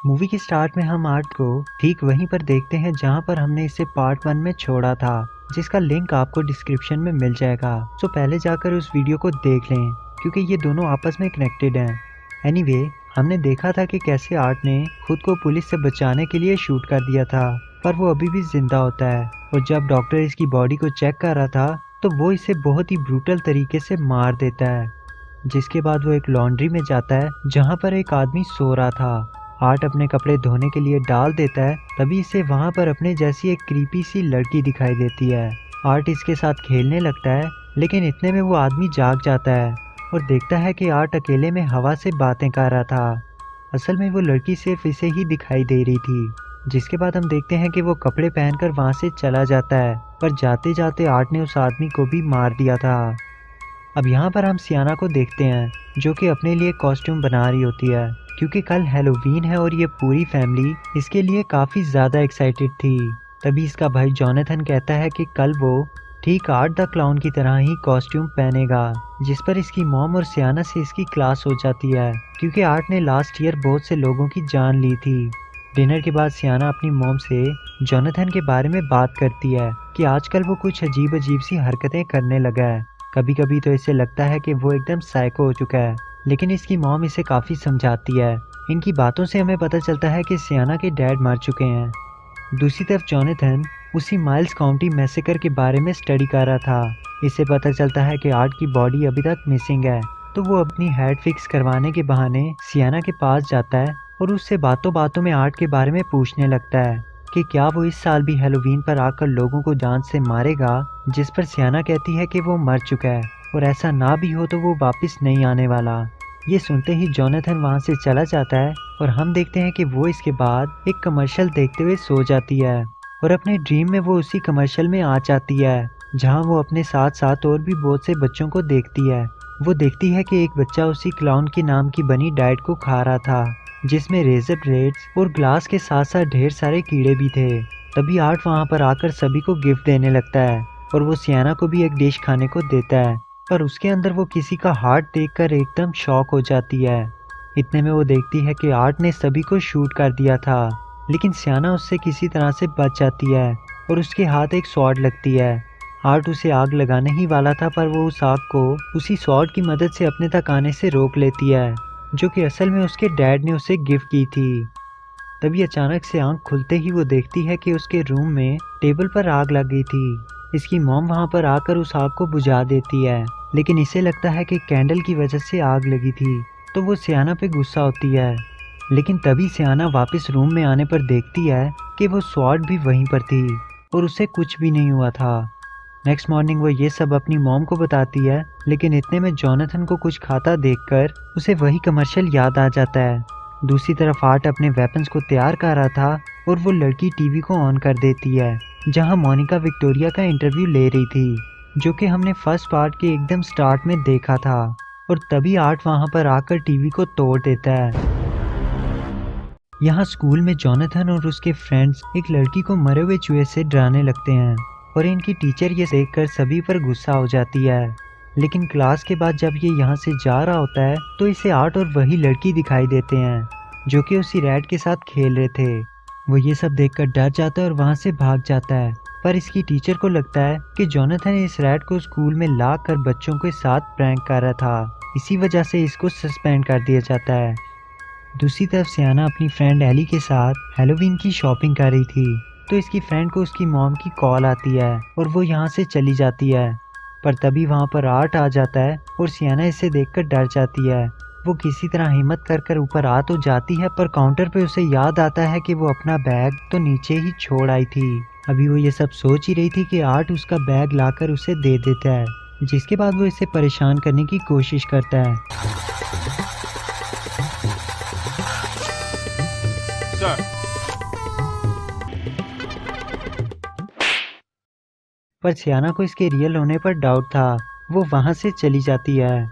Movie की start में हम आर्ट को ठीक वहीं पर देखते हैं जहां पर हमने इसे पार्ट 1 में छोड़ा था, जिसका लिंक आपको डिस्क्रिप्शन में मिल जाएगा। सो पहले जाकर उस वीडियो को देख लें क्योंकि ये दोनों आपस में कनेक्टेड हैं। एनीवे, हमने देखा था कि कैसे आर्ट ने खुद को पुलिस से बचाने के लिए शूट कर दिया था, पर वो अभी भी जिंदा होता है। और जब डॉक्टर इसकी बॉडी को चेक कर रहा था तो वो इसे बहुत ही ब्रूटल तरीके से मार देता है। जिसके बाद वो एक लॉन्ड्री में जाता है जहाँ पर एक आदमी सो रहा था। आर्ट अपने कपड़े धोने के लिए डाल देता है, तभी इसे वहाँ पर अपने जैसी एक क्रीपी सी लड़की दिखाई देती है। आर्ट इसके साथ खेलने लगता है, लेकिन इतने में वो आदमी जाग जाता है और देखता है कि आर्ट अकेले में हवा से बातें कर रहा था। असल में वो लड़की सिर्फ इसे ही दिखाई दे रही थी। जिसके बाद हम देखते हैं कि वो कपड़े पहनकर वहाँ से चला जाता है, पर जाते जाते आर्ट ने उस आदमी को भी मार दिया था। अब यहाँ पर हम सियाना को देखते हैं जो कि अपने लिए कॉस्ट्यूम बना रही होती है, क्योंकि कल हैलोवीन है और ये पूरी फैमिली इसके लिए काफ़ी ज़्यादा एक्साइटेड थी। तभी इसका भाई जॉनथन कहता है कि कल वो ठीक आर्ट द क्लाउन की तरह ही कॉस्ट्यूम पहनेगा, जिस पर इसकी मॉम और सियाना से इसकी क्लास हो जाती है, क्योंकि आर्ट ने लास्ट ईयर बहुत से लोगों की जान ली थी। डिनर के बाद सियाना अपनी मॉम से जॉनथन के बारे में बात करती है कि आजकल वो कुछ अजीब अजीब सी हरकतें करने लगा है। कभी कभी तो इसे लगता है कि वो एकदम साइको हो चुका है, लेकिन इसकी मॉम इसे काफ़ी समझाती है। इनकी बातों से हमें पता चलता है कि सियाना के डैड मर चुके हैं। दूसरी तरफ जॉनथन उसी माइल्स काउंटी मैसेकर के बारे में स्टडी कर रहा था। इससे पता चलता है कि आर्ट की बॉडी अभी तक मिसिंग है, तो वो अपनी हेड फिक्स करवाने के बहाने सियाना के पास जाता है और उससे बातों बातों में आर्ट के बारे में पूछने लगता है कि क्या वो इस साल भी हैलोवीन पर आकर लोगों को जान से मारेगा, जिस पर सियाना कहती है कि वो मर चुका है और ऐसा ना भी हो तो वो वापस नहीं आने वाला। ये सुनते ही जॉनथन वहाँ से चला जाता है और हम देखते हैं कि वो इसके बाद एक कमर्शियल देखते हुए सो जाती है और अपने ड्रीम में वो उसी कमर्शियल में आ जाती है जहाँ वो अपने साथ साथ और भी बहुत से बच्चों को देखती है। वो देखती है कि एक बच्चा उसी क्लाउन के नाम की बनी डाइट को खा रहा था, जिसमें रेजर ब्लेड्स और ग्लास के साथ साथ ढेर सारे कीड़े भी थे। तभी आर्ट वहाँ पर आकर सभी को गिफ्ट देने लगता है और वो सियाना को भी एक डिश खाने को देता है, पर उसके अंदर वो किसी का हार्ट देखकर एकदम शॉक हो जाती है। इतने में वो देखती है कि आर्ट ने सभी को शूट कर दिया था, लेकिन सियाना उससे किसी तरह से बच जाती है और उसके हाथ एक स्वॉर्ड लगती है। आर्ट उसे आग लगाने ही वाला था, पर वो उस आग को उसी स्वॉर्ड की मदद से अपने तक आने से रोक लेती है, जो कि असल में उसके डैड ने उसे गिफ्ट की थी। तभी अचानक से आंख खुलते ही वो देखती है कि उसके रूम में टेबल पर आग लग गई थी। इसकी मॉम वहां पर आकर उस आग को बुझा देती है, लेकिन इसे लगता है कि कैंडल की वजह से आग लगी थी, तो वो सियाना पे गुस्सा होती है। लेकिन तभी सियाना वापस रूम में आने पर देखती है कि वो स्वॉर्ड भी वहीं पर थी और उसे कुछ भी नहीं हुआ था। नेक्स्ट मॉर्निंग वो ये सब अपनी मॉम को बताती है, लेकिन इतने में जॉनथन को कुछ खाता देखकर उसे वही कमर्शियल याद आ जाता है। दूसरी तरफ आर्ट अपने वेपन्स को तैयार कर रहा था और वो लड़की टीवी को ऑन कर देती है जहां मोनिका विक्टोरिया का इंटरव्यू ले रही थी, जो कि हमने फर्स्ट पार्ट के एकदम स्टार्ट में देखा था। और तभी आर्ट वहां पर आकर टीवी को तोड़ देता है। यहाँ स्कूल में जॉनथन और उसके फ्रेंड्स एक लड़की को मरे हुए चूहे से डराने लगते हैं और इनकी टीचर ये देखकर सभी पर गुस्सा हो जाती है। लेकिन क्लास के बाद जब ये यहाँ से जा रहा होता है तो इसे आर्ट और वही लड़की दिखाई देते हैं जो कि उसी रैट के साथ खेल रहे थे। वो ये सब देखकर डर जाता है और वहाँ से भाग जाता है, पर इसकी टीचर को लगता है कि जॉनथन इस रैट को स्कूल में ला कर बच्चों के साथ प्रैंक कर रहा था, इसी वजह से इसको सस्पेंड कर दिया जाता है। दूसरी तरफ सियाना अपनी फ्रेंड एली के साथ हैलोवीन की शॉपिंग कर रही थी, तो इसकी फ्रेंड को उसकी मॉम की कॉल आती है और वो यहाँ से चली जाती है। पर तभी वहाँ पर आर्ट आ जाता है और सियाना इसे देखकर डर जाती है। वो किसी तरह हिम्मत कर ऊपर आ तो जाती है, पर काउंटर पे उसे याद आता है कि वो अपना बैग तो नीचे ही छोड़ आई थी। अभी वो ये सब सोच ही रही थी कि आर्ट उसका बैग लाकर उसे दे देता है, जिसके बाद वो इसे परेशान करने की कोशिश करता है। पर सियाना को इसके रियल होने पर डाउट था। वो वहाँ से चली जाती है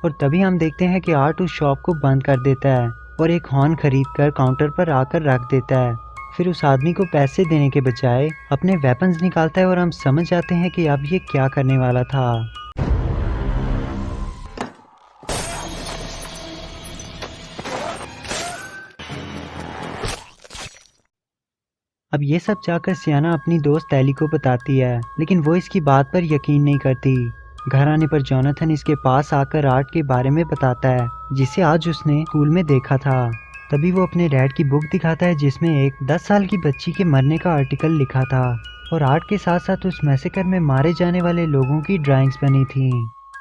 और तभी हम देखते हैं कि आर्ट उस शॉप को बंद कर देता है और एक हॉर्न खरीद कर काउंटर पर आकर रख देता है। फिर उस आदमी को पैसे देने के बजाय अपने वेपन्स निकालता है और हम समझ जाते हैं कि अब ये क्या करने वाला था। अब ये सब जाकर सियाना अपनी दोस्त एली को बताती है, लेकिन वो इसकी बात पर यकीन नहीं करती। घर आने पर जोनाथन इसके पास आकर आर्ट के बारे में बताता है, जिसे आज उसने स्कूल में देखा था। तभी वो अपने डैड की बुक दिखाता है, जिसमें एक 10 साल की बच्ची के मरने का आर्टिकल लिखा था और आर्ट के साथ साथ उस मैसेकर में मारे जाने वाले लोगों की ड्राइंग्स बनी थी।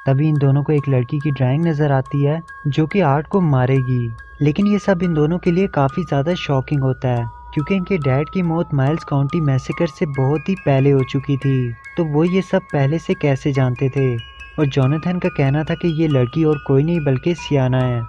तभी इन दोनों को एक लड़की की ड्राइंग नजर आती है जो कि आर्ट को मारेगी, लेकिन ये सब इन दोनों के लिए काफी ज्यादा शॉकिंग होता है, क्योंकि इनके डैड की मौत माइल्स काउंटी मैसेकर से बहुत ही पहले हो चुकी थी, तो वो ये सब पहले से कैसे जानते थे। और जोनाथन का कहना था कि ये लड़की और कोई नहीं बल्कि सियाना है।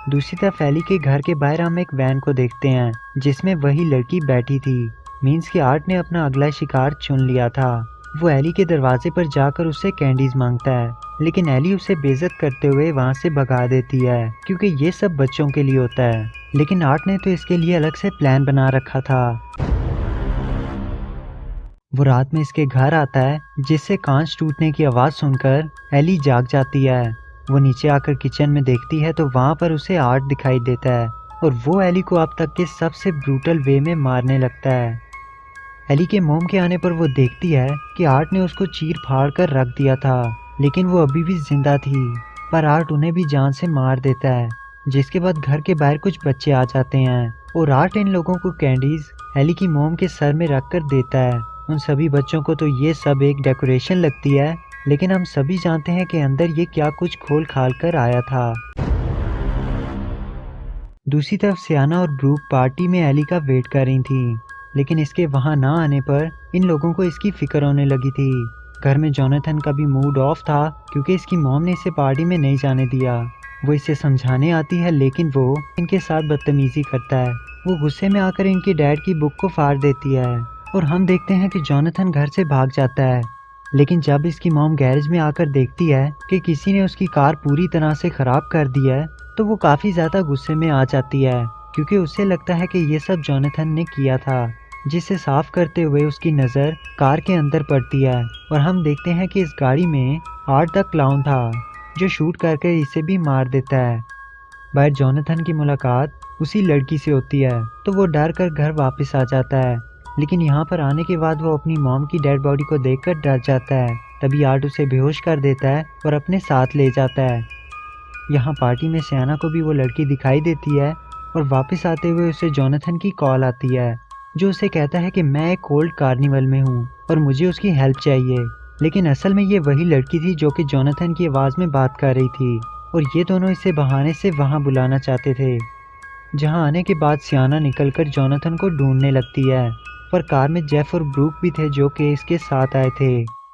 दूसरी तरफ एली के घर के बाहर हम एक वैन को देखते हैं, जिसमें वही लड़की बैठी थी। मीन्स कि आर्ट ने अपना अगला शिकार चुन लिया था। वो एली के दरवाजे पर जाकर उससे कैंडीज मांगता है, लेकिन एली उसे बेइज्जत करते हुए वहाँ से भगा देती है, क्योंकि ये सब बच्चों के लिए होता है। लेकिन आर्ट ने तो इसके लिए अलग से प्लान बना रखा था। वो रात में इसके घर आता है, जिससे कांच टूटने की आवाज़ सुनकर एली जाग जाती है। वो नीचे आकर किचन में देखती है तो वहाँ पर उसे आर्ट दिखाई देता है और वो एली को अब तक के सबसे ब्रूटल वे में मारने लगता है। एली के मोम के आने पर वो देखती है कि आर्ट ने उसको चीर फाड़ कर रख दिया था, लेकिन वो अभी भी जिंदा थी। पर आर्ट उन्हें भी जान से मार देता है, जिसके बाद घर के बाहर कुछ बच्चे आ जाते हैं और आर्ट इन लोगों को कैंडीज एली की मोम के सर में रख कर देता है। उन सभी बच्चों को तो ये सब एक डेकोरेशन लगती है, लेकिन हम सभी जानते हैं कि अंदर ये क्या कुछ खोल खाल कर आया था। दूसरी तरफ सियाना और ब्रूक पार्टी में एली का वेट कर रही थी, लेकिन इसके वहां ना आने पर इन लोगों को इसकी फिक्र होने लगी थी। घर में जोनाथन का भी मूड ऑफ था, क्योंकि इसकी मॉम ने इसे पार्टी में नहीं जाने दिया। वो इसे समझाने आती है, लेकिन वो इनके साथ बदतमीजी करता है। वो गुस्से में आकर इनके डैड की बुक को फाड़ देती है और हम देखते हैं कि जोनाथन घर से भाग जाता है। लेकिन जब इसकी मॉम गैरेज में आकर देखती है कि किसी ने उसकी कार पूरी तरह से खराब कर दी है, तो वो काफी ज्यादा गुस्से में आ जाती है, क्योंकि उसे लगता है कि ये सब जोनाथन ने किया था। जिसे साफ करते हुए उसकी नज़र कार के अंदर पड़ती है और हम देखते हैं कि इस गाड़ी में आर्ट द क्लाउन था, जो शूट करके इसे भी मार देता है। बाहर जोनाथन की मुलाकात उसी लड़की से होती है, तो वो डर कर घर वापस आ जाता है। लेकिन यहाँ पर आने के बाद वो अपनी मॉम की डेड बॉडी को देखकर डर जाता है। तभी आर्ट उसे बेहोश कर देता है और अपने साथ ले जाता है। यहाँ पार्टी में सियाना को भी वो लड़की दिखाई देती है और वापस आते हुए उसे जोनाथन की कॉल आती है, जो उसे कहता है कि मैं एक कोल्ड कार्निवल में हूँ और मुझे उसकी हेल्प चाहिए। लेकिन असल में ये वही लड़की थी जो कि जोनाथन की आवाज़ में बात कर रही थी और ये दोनों इसे बहाने से वहाँ बुलाना चाहते थे। जहाँ आने के बाद सियाना निकलकर जोनाथन को ढूंढने लगती है, पर कार में जेफ और ब्रूक भी थे जो कि इसके साथ आए थे।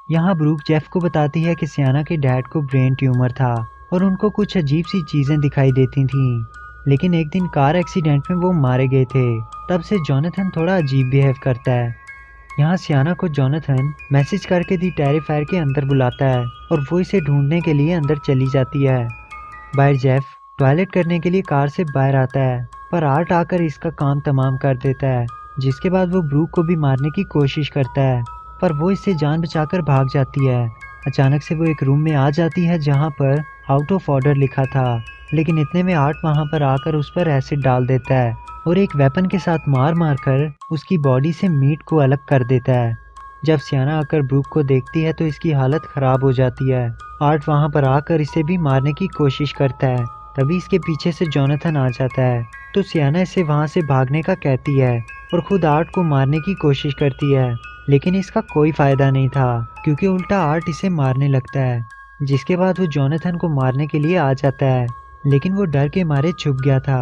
यहाँ ब्रूक जेफ को बताती है कि सियाना के डैड को ब्रेन ट्यूमर था और उनको कुछ अजीब सी चीज़ें दिखाई देती थीं। लेकिन एक दिन कार एक्सीडेंट में वो मारे गए थे। तब से जोनाथन थोड़ा अजीब बिहेव करता है। यहाँ सियाना को जोनाथन मैसेज करके दी टेरिफायर के अंदर बुलाता है और वो इसे ढूंढने के लिए अंदर चली जाती है। बाहर जेफ टॉयलेट करने के लिए कार से बाहर आता है, पर आर्ट आकर इसका काम तमाम कर देता है, जिसके बाद वो ब्रूक को भी मारने की कोशिश करता है, पर वो इससे जान बचाकर भाग जाती है। अचानक से वो एक रूम में आ जाती है जहाँ पर आउट ऑफ ऑर्डर लिखा था, लेकिन इतने में आर्ट वहाँ पर आकर उस पर एसिड डाल देता है और एक वेपन के साथ मार मार कर उसकी बॉडी से मीट को अलग कर देता है। जब सियाना आकर ब्रूक को देखती है तो इसकी हालत खराब हो जाती है। आर्ट वहाँ पर आकर इसे भी मारने की कोशिश करता है। तभी इसके पीछे से जोनाथन आ जाता है, तो सियाना इसे वहाँ से भागने का कहती है और खुद आर्ट को मारने की कोशिश करती है, लेकिन इसका कोई फायदा नहीं था, क्योंकि उल्टा आर्ट इसे मारने लगता है। जिसके बाद वो जोनाथन को मारने के लिए आ जाता है, लेकिन वो डर के मारे छुप गया था।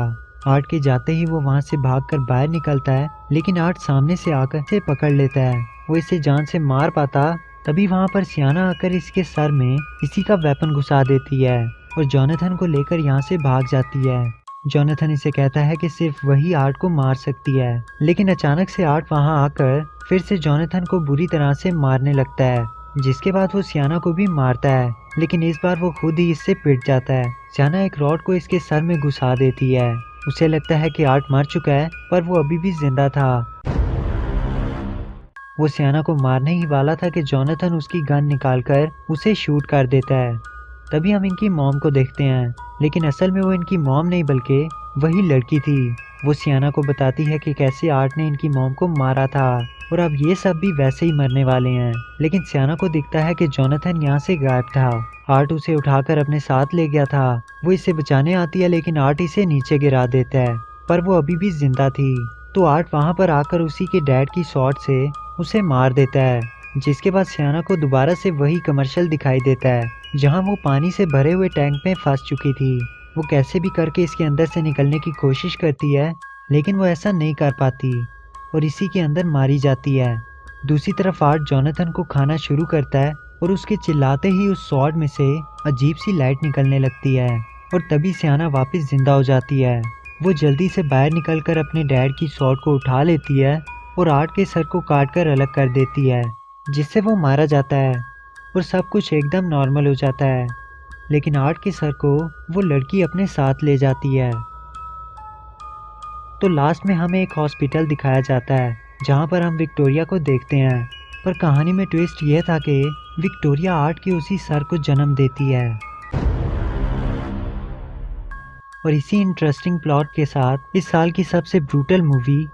आर्ट के जाते ही वो वहाँ से भागकर बाहर निकलता है, लेकिन आर्ट सामने से आकर इसे पकड़ लेता है। वो इसे जान से मार पाता, तभी वहाँ पर सियाना आकर इसके सर में इसी का वेपन घुसा देती है और जोनाथन को लेकर यहाँ से भाग जाती है। जोनाथन इसे कहता है कि सिर्फ वही आर्ट को मार सकती है, लेकिन अचानक से आर्ट वहाँ आकर फिर से जोनाथन को बुरी तरह से मारने लगता है। जिसके बाद वो सियाना को भी मारता है, लेकिन इस बार वो खुद ही इससे पिट जाता है। सियाना एक रॉड को इसके सर में घुसा देती है। उसे लगता है कि आर्ट मर चुका है, पर वो अभी भी जिंदा था। वो सियाना को मारने ही वाला था कि जोनाथन उसकी गन निकालकर उसे शूट कर देता है। तभी हम इनकी मॉम को देखते हैं, लेकिन असल में वो इनकी मॉम नहीं बल्कि वही लड़की थी। वो सियाना को बताती है कि कैसे आर्ट ने इनकी मॉम को मारा था और अब ये सब भी वैसे ही मरने वाले हैं। लेकिन सियाना को दिखता है कि जोनाथन यहाँ से गायब था। आर्ट उसे उठाकर अपने साथ ले गया था। वो इसे बचाने आती है लेकिन आर्ट इसे नीचे गिरा देता है, पर वो अभी भी जिंदा थी। तो आर्ट वहाँ पर आकर उसी के डैड की शॉट से उसे मार देता है, जिसके बाद सियाना को दोबारा से वही कमर्शियल दिखाई देता है जहाँ वो पानी से भरे हुए टैंक में फंस चुकी थी। वो कैसे भी करके इसके अंदर से निकलने की कोशिश करती है, लेकिन वो ऐसा नहीं कर पाती और इसी के अंदर मारी जाती है। दूसरी तरफ आर्ट जोनाथन को खाना शुरू करता है और उसके चिल्लाते ही उस सॉर्ड में से अजीब सी लाइट निकलने लगती है और तभी सियाना वापस जिंदा हो जाती है। वो जल्दी से बाहर निकलकर अपने डैड की सॉर्ड को उठा लेती है और आर्ट के सर को काटकर अलग कर देती है, जिससे वो मारा जाता है और सब कुछ एकदम नॉर्मल हो जाता है। लेकिन आर्ट के सर को वो लड़की अपने साथ ले जाती है। तो लास्ट में हमें एक हॉस्पिटल दिखाया जाता है जहाँ पर हम विक्टोरिया को देखते हैं, पर कहानी में ट्विस्ट यह था कि विक्टोरिया आर्ट के उसी सर को जन्म देती है। और इसी इंटरेस्टिंग प्लॉट के साथ इस साल की सबसे ब्रूटल मूवी